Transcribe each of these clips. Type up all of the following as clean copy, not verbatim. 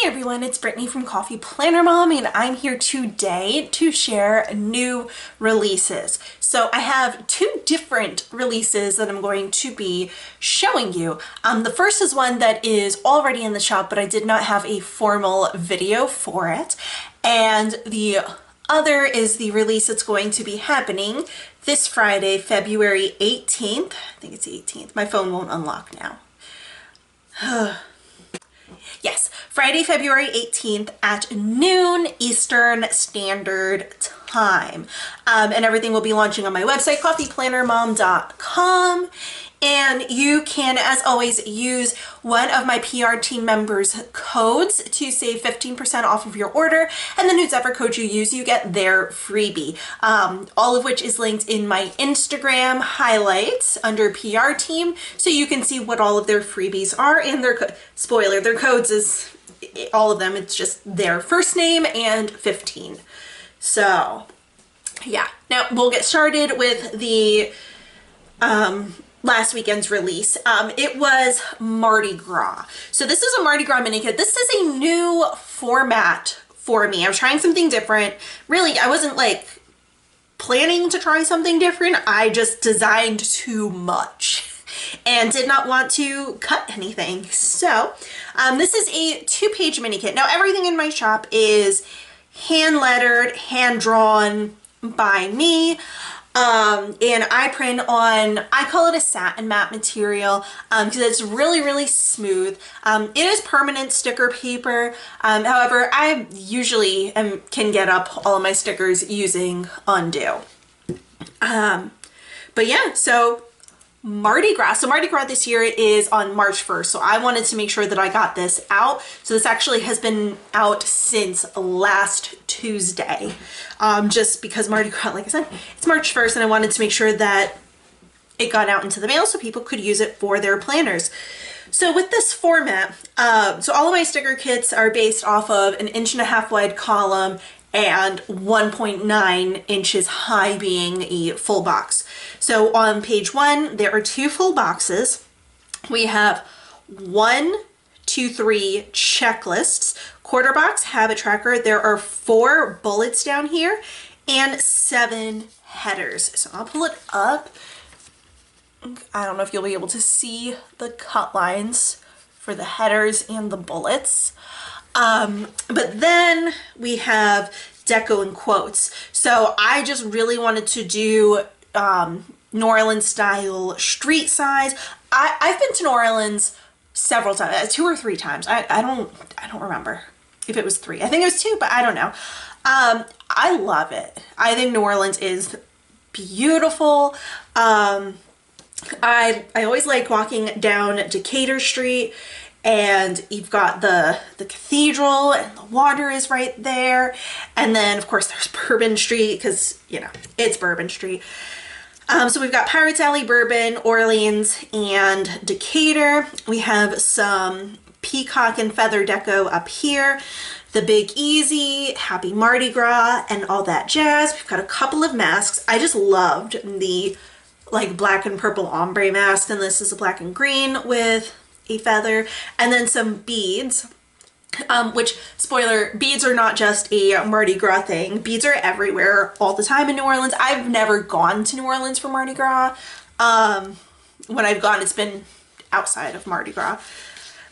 Hi everyone, it's Brittany from Coffee Planner Mom, and I'm here today to share new releases. So I have two different releases that I'm going to be showing you. The first is one that is already in the shop, but I did not have a formal video for it. And the other is the release that's going to be happening this Friday, February 18th. I think it's the 18th. My phone won't unlock now. Yes, Friday, February 18th at noon Eastern Standard Time. And everything will be launching on my website, coffeeplannermom.com. And you can, as always, use one of my PR team members' codes to save 15% off of your order. And then whatever code you use, you get their freebie. All of which is linked in my Instagram highlights under PR team. So you can see what all of their freebies are. And their spoiler, their codes is all of them. It's just their first name and 15. So yeah, now we'll get started with the last weekend's release. It was Mardi Gras. So this is a Mardi Gras mini kit. This is a new format for me. I'm trying something different. Really, I wasn't like planning to try something different. I just designed too much and did not want to cut anything. So this is a 2-page mini kit. Now everything in my shop is hand lettered, hand drawn by me. And I print on, I call it a satin matte material because it's really, really smooth. It is permanent sticker paper. However, I usually can get up all of my stickers using Undo. But yeah, so Mardi Gras. So Mardi Gras this year is on March 1st. So I wanted to make sure that I got this out. So this actually has been out since last Tuesday. Just because Mardi Gras, like I said, it's March 1st and I wanted to make sure that it got out into the mail so people could use it for their planners. So with this format, so all of my sticker kits are based off of an 1.5 wide column and 1.9 inches high being a full box. So on page 1, there are 2 full boxes. We have 1, 2, 3 checklists, quarter box, habit tracker. There are 4 bullets down here and 7 headers. So I'll pull it up. I don't know if you'll be able to see the cut lines for the headers and the bullets. But then we have deco and quotes. So I just really wanted to do New Orleans style street size. I've been to New Orleans several times, 2 or 3 times. I don't remember if it was 3. I think it was 2, but I don't know. I love it. I think New Orleans is beautiful. I always like walking down Decatur Street, and you've got the cathedral and the water is right there. And then of course there's Bourbon Street because, you know, it's Bourbon Street. So we've got Pirates Alley, Bourbon, Orleans, and Decatur. We have some peacock and feather deco up here. The Big Easy, Happy Mardi Gras, and all that jazz. We've got a couple of masks. I just loved the like black and purple ombre mask, and this is a black and green with a feather, and then some beads, which, spoiler, beads are not just a Mardi Gras thing. Beads are everywhere all the time in New Orleans. I've never gone to New Orleans for Mardi Gras. When I've gone, it's been outside of Mardi Gras.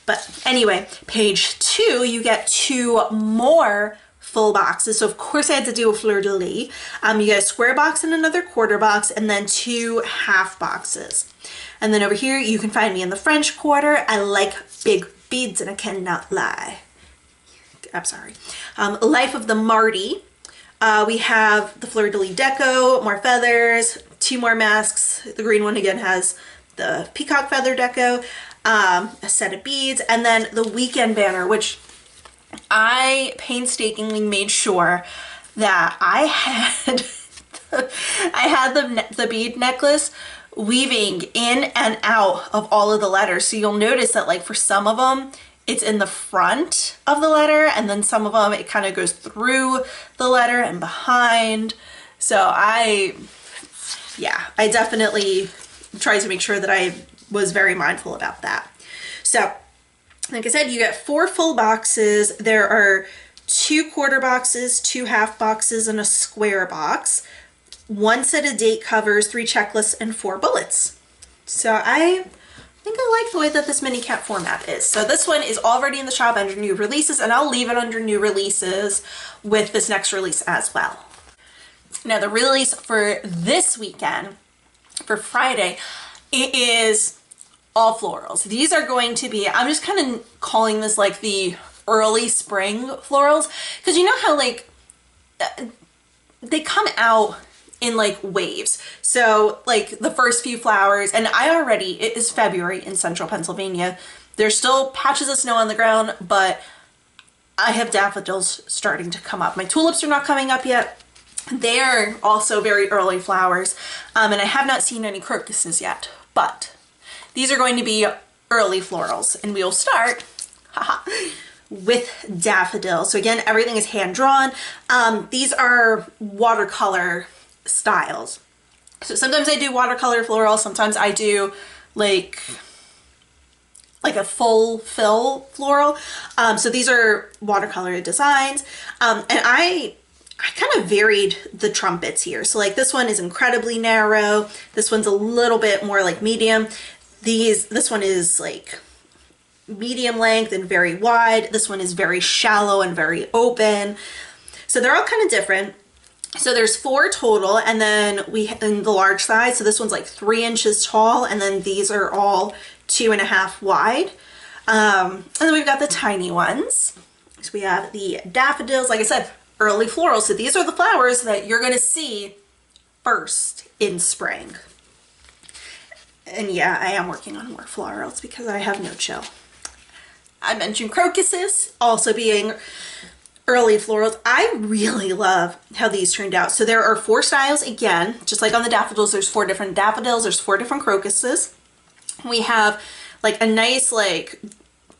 But anyway, page 2, you get 2 more full boxes. So of course I had to do a fleur-de-lis. You get a square box and another quarter box, and then 2 half boxes. And then over here, you can find me in the French Quarter. I like big beads and I cannot lie. I'm sorry. Life of the Mardi. We have the fleur-de-lis deco, more feathers, 2 more masks. The green one again has the peacock feather deco, a set of beads, and then the weekend banner, which I painstakingly made sure that I had the bead necklace weaving in and out of all of the letters. So you'll notice that like for some of them it's in the front of the letter, and then some of them it kind of goes through the letter and behind. So I definitely tried to make sure that I was very mindful about that. So Like I said, you get 4 full boxes. There are 2 quarter boxes, 2 half boxes, and a square box. 1 set of date covers, 3 checklists, and 4 bullets. So I think I like the way that this mini cat format is. So this one is already in the shop under new releases, and I'll leave it under new releases with this next release as well. Now the release for this weekend, for Friday, it is all florals. These are going to be, I'm just kind of calling this like the early spring florals, because you know how like they come out in like waves. So like the first few flowers, and it is February in central Pennsylvania. There's still patches of snow on the ground, but I have daffodils starting to come up. My tulips are not coming up yet. They're also very early flowers, and I have not seen any crocuses yet, but these are going to be early florals, and we will start with daffodils. So again, everything is hand drawn. These are watercolor styles. So sometimes I do watercolor floral, sometimes I do like a full fill floral. So these are watercolor designs, and I kind of varied the trumpets here. So like this one is incredibly narrow. This one's a little bit more like medium. This one is like medium length and very wide. This one is very shallow and very open. So they're all kind of different. So there's 4 total, and then in the large size, so this one's like 3 inches tall, and then these are all 2.5 wide. And then we've got the tiny ones. So we have the daffodils, like I said, early florals. So these are the flowers that you're gonna see first in spring. And yeah, I am working on more florals because I have no chill. I mentioned crocuses also being early florals. I really love how these turned out. So there are 4 styles again, just like on the daffodils, there's 4 different daffodils, there's 4 different crocuses. We have like a nice like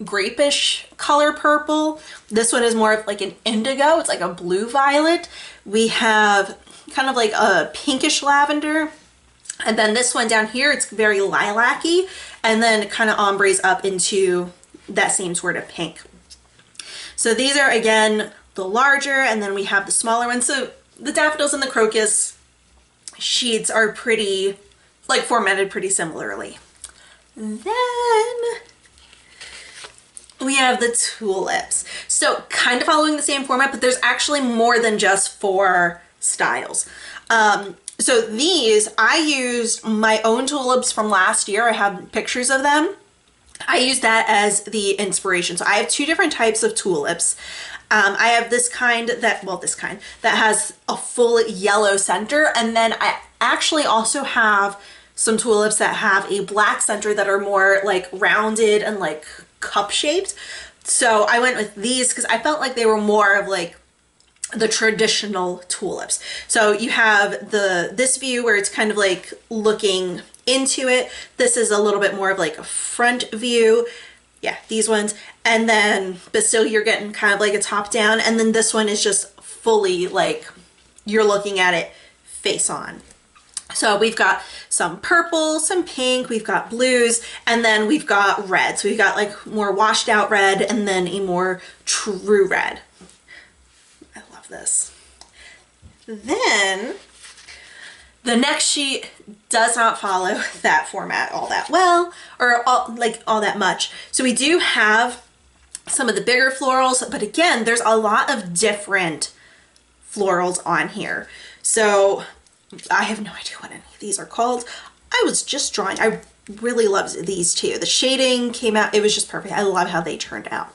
grapish color purple. This one is more of like an indigo. It's like a blue violet. We have kind of like a pinkish lavender. And then this one down here, it's very lilac-y, and then kind of ombres up into that same sort of pink. So these are, again, the larger, and then we have the smaller ones. So the daffodils and the crocus sheets are pretty, like, formatted pretty similarly. Then we have the tulips. So kind of following the same format, but there's actually more than just 4 styles. So these, I used my own tulips from last year. I have pictures of them. I used that as the inspiration. So I have 2 different types of tulips. I have this kind that has a full yellow center. And then I actually also have some tulips that have a black center that are more like rounded and like cup shaped. So I went with these because I felt like they were more of like the traditional tulips. So you have this view where it's kind of like looking into it. This is a little bit more of like a front view. Yeah, these ones. And then, but still you're getting kind of like a top down. And then this one is just fully like you're looking at it face on. So we've got some purple, some pink, we've got blues, and then we've got red. So we've got like more washed out red and then a more true red. This. Then the next sheet does not follow that format all that well, or all that much. So we do have some of the bigger florals, but again, there's a lot of different florals on here. So I have no idea what any of these are called. I was just drawing. I really loved these too. The shading came out. It was just perfect. I love how they turned out.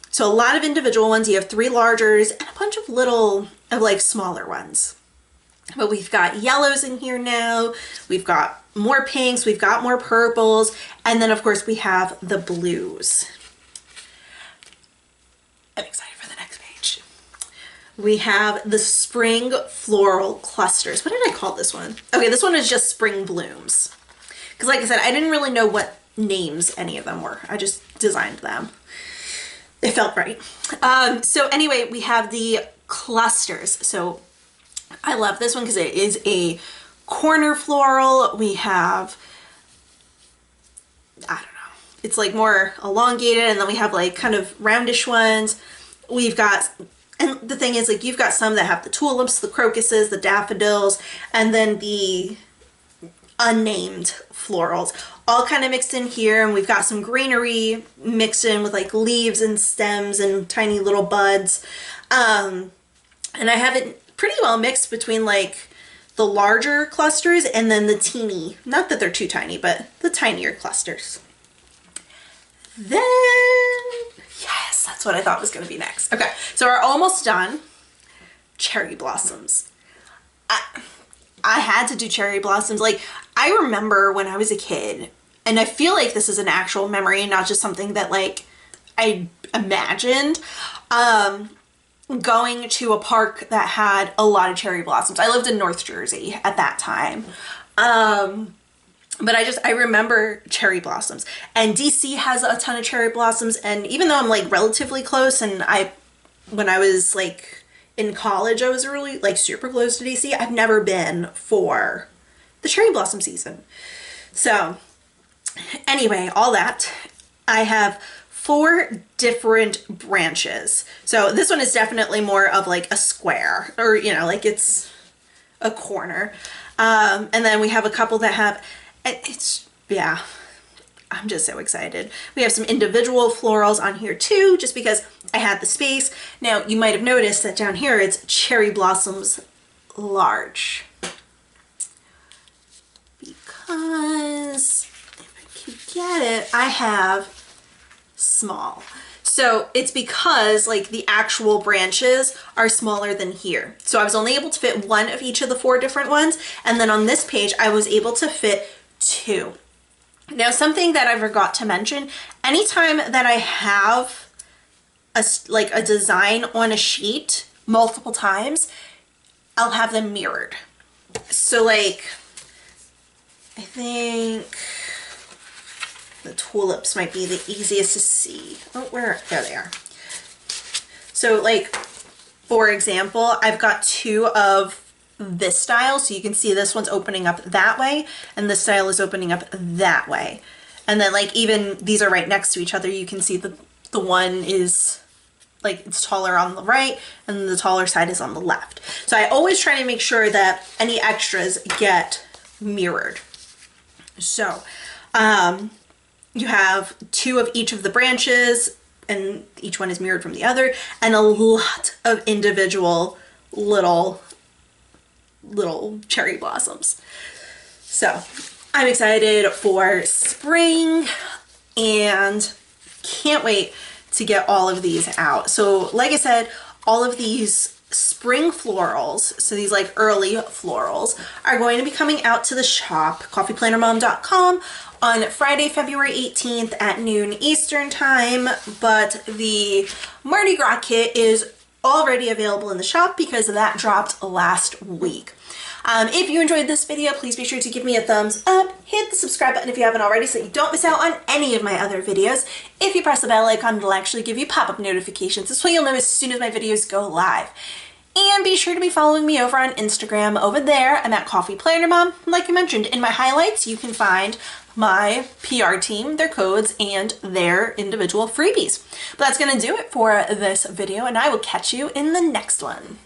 So a lot of individual ones. You have 3 largers and a bunch of like smaller ones. But we've got yellows in here now. We've got more pinks. We've got more purples. And then of course we have the blues. I'm excited for the next page. We have the spring floral clusters. What did I call this one? Okay, this one is just spring blooms. Because like I said, I didn't really know what names any of them were. I just designed them. It felt right. So anyway, we have the clusters. So I love this one because it is a corner floral. We have, I don't know, it's like more elongated, and then we have like kind of roundish ones. We've got, and the thing is, like, you've got some that have the tulips, the crocuses, the daffodils, and then the unnamed florals all kind of mixed in here. And we've got some greenery mixed in with like leaves and stems and tiny little buds. And I have it pretty well mixed between like the larger clusters and then the teeny, not that they're too tiny, but the tinier clusters. Then, yes, that's what I thought was going to be next. Okay, so we're almost done. Cherry blossoms. I had to do cherry blossoms. Like, I remember when I was a kid, and I feel like this is an actual memory, not just something that like I imagined, going to a park that had a lot of cherry blossoms. I lived in North Jersey at that time. But I remember cherry blossoms, and DC has a ton of cherry blossoms. And even though I'm like relatively close, and when I was like in college, I was really like super close to DC, I've never been for the cherry blossom season. So anyway, all that, I have 4 different branches. So this one is definitely more of like a square, or, you know, like it's a corner. And then we have a couple that have, it's, yeah, I'm just so excited. We have some individual florals on here too, just because I had the space. Now you might have noticed that down here it's cherry blossoms large, because if I can get it, I have small. So it's because like the actual branches are smaller than here. So I was only able to fit 1 of each of the 4 different ones. And then on this page, I was able to fit 2. Now, something that I forgot to mention, anytime that I have a design on a sheet multiple times, I'll have them mirrored. So like, I think the tulips might be the easiest to see. Oh, there they are. So like, for example, I've got 2 of this style, so you can see this one's opening up that way, and this style is opening up that way. And then like, even these are right next to each other, you can see the one is like, it's taller on the right, and the taller side is on the left. So I always try to make sure that any extras get mirrored. So you have 2 of each of the branches, and each one is mirrored from the other, and a lot of individual little cherry blossoms. So I'm excited for spring and can't wait to get all of these out. So like I said, all of these spring florals, so these like early florals, are going to be coming out to the shop, coffeeplannermom.com, on Friday, February 18th at noon Eastern time. But the Mardi Gras kit is already available in the shop because that dropped last week. If you enjoyed this video, please be sure to give me a thumbs up, hit the subscribe button if you haven't already so you don't miss out on any of my other videos. If you press the bell icon, it'll actually give you pop-up notifications. This way you'll know as soon as my videos go live. And be sure to be following me over on Instagram. Over there, I'm at Coffee Planner Mom. Like I mentioned, in my highlights, you can find my PR team, their codes, and their individual freebies. But that's going to do it for this video, and I will catch you in the next one.